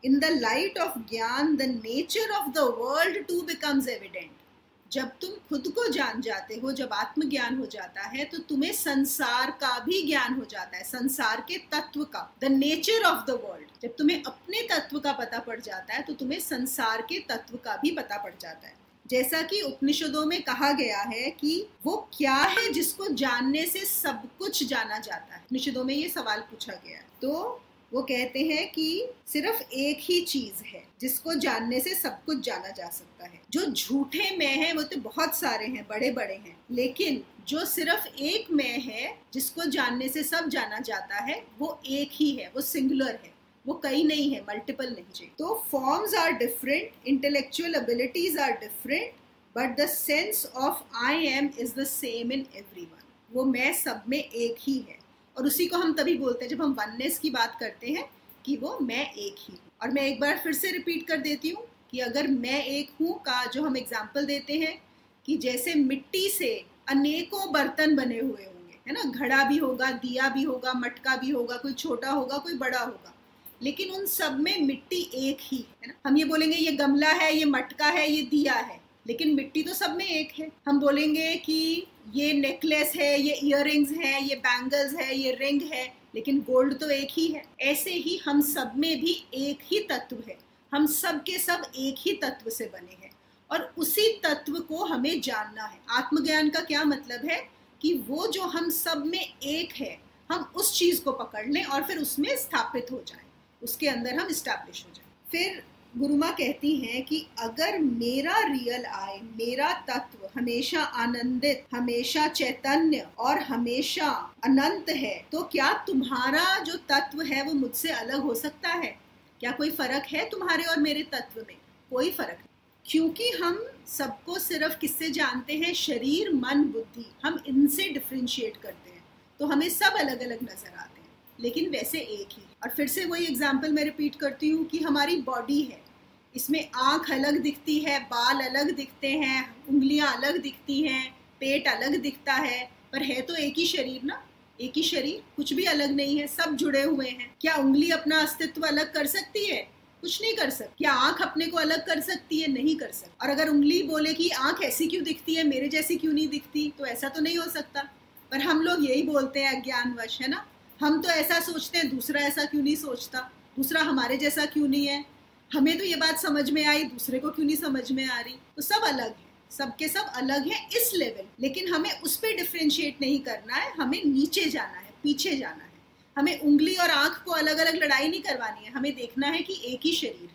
In the light of ज्ञान the nature of the world to becomes evident. जब तुम खुद को जान जाते हो, जब आत्मज्ञान हो जाता है, तो तुम्हें संसार का भी ज्ञान हो जाता है, संसार के तत्व का, the nature of the world. जब तुम्हें अपने तत्व का पता पड़ जाता है तो तुम्हें संसार के तत्व का भी पता पड़ जाता है। जैसा कि उपनिषदों में कहा गया है कि वो क्या है जिसको जानने से सब कुछ जाना जाता है। उपनिषदों में ये सवाल पूछा गया है, तो वो कहते हैं कि सिर्फ एक ही चीज है जिसको जानने से सब कुछ जाना जा सकता है। जो झूठे मैं है वो तो बहुत सारे हैं, बड़े बड़े हैं, लेकिन जो सिर्फ एक मैं है जिसको जानने से सब जाना जाता है, वो एक ही है, वो सिंगुलर है, वो कई नहीं है, मल्टीपल नहीं चाहिए। तो forms are different, intellectual abilities are different, but the sense of I am is the same in everyone. वो मैं सब में एक ही है, और उसी को हम तभी बोलते हैं जब हम वननेस की बात करते हैं कि वो मैं एक ही हूँ। और मैं एक बार फिर से रिपीट कर देती हूँ कि अगर मैं एक हूँ का जो हम एग्जाम्पल देते हैं कि जैसे मिट्टी से अनेकों बर्तन बने हुए होंगे, है ना, घड़ा भी होगा, दिया भी होगा, मटका भी होगा, कोई छोटा होगा, कोई बड़ा होगा, लेकिन उन सब में मिट्टी एक ही है ना। हम ये बोलेंगे ये गमला है, ये मटका है, ये दिया है, लेकिन मिट्टी तो सब में एक है। हम बोलेंगे कि ये नेकलेस है, ये इयररिंग्स है, ये बैंगल्स है, ये रिंग है, लेकिन गोल्ड तो एक ही है। ऐसे ही हम सब में भी एक ही तत्व है, हम सब के सब एक ही तत्व से बने हैं, और उसी तत्व को हमें जानना है। आत्मज्ञान का क्या मतलब है कि वो जो हम सब में एक है, हम उस चीज को पकड़ लें और फिर उसमें स्थापित हो जाएं, उसके अंदर हम स्टैब्लिश हो जाएं। फिर गुरु माँ कहती हैं कि अगर मेरा रियल आई, मेरा तत्व हमेशा आनंदित, हमेशा चैतन्य और हमेशा अनंत है, तो क्या तुम्हारा जो तत्व है वो मुझसे अलग हो सकता है? क्या कोई फर्क है तुम्हारे और मेरे तत्व में? कोई फर्क नहीं, क्योंकि हम सबको सिर्फ किससे जानते हैं? शरीर, मन, बुद्धि, हम इनसे डिफ्रेंशिएट करते हैं, तो हमें सब अलग अलग नजर आते हैं, लेकिन वैसे एक ही। और फिर से वही एग्जाम्पल मैं रिपीट करती हूँ कि हमारी बॉडी है, इसमें आंख अलग दिखती है, बाल अलग दिखते हैं, उंगलियां अलग दिखती हैं, पेट अलग दिखता है, पर है तो एक ही शरीर ना, एक ही शरीर, कुछ भी अलग नहीं है, सब जुड़े हुए हैं। क्या उंगली अपना अस्तित्व अलग कर सकती है? कुछ नहीं कर सकती। क्या आंख अपने को अलग कर सकती है? नहीं कर सकती। और अगर उंगली बोले कि आंख ऐसी क्यों दिखती है, मेरे जैसी क्यों नहीं दिखती, तो ऐसा तो नहीं हो सकता। पर हम लोग यही बोलते हैं अज्ञानवश, है ना, हम तो ऐसा सोचते हैं, दूसरा ऐसा क्यों नहीं सोचता, दूसरा हमारे जैसा क्यों नहीं है, हमें तो ये बात समझ में आई, दूसरे को क्यों नहीं समझ में आ रही। तो सब अलग है, सबके सब अलग है इस लेवल, लेकिन हमें उस पर डिफ्रेंशिएट नहीं करना है, हमें नीचे जाना है, पीछे जाना है। हमें उंगली और आंख को अलग अलग लड़ाई नहीं करवानी है, हमें देखना है कि एक ही शरीर है।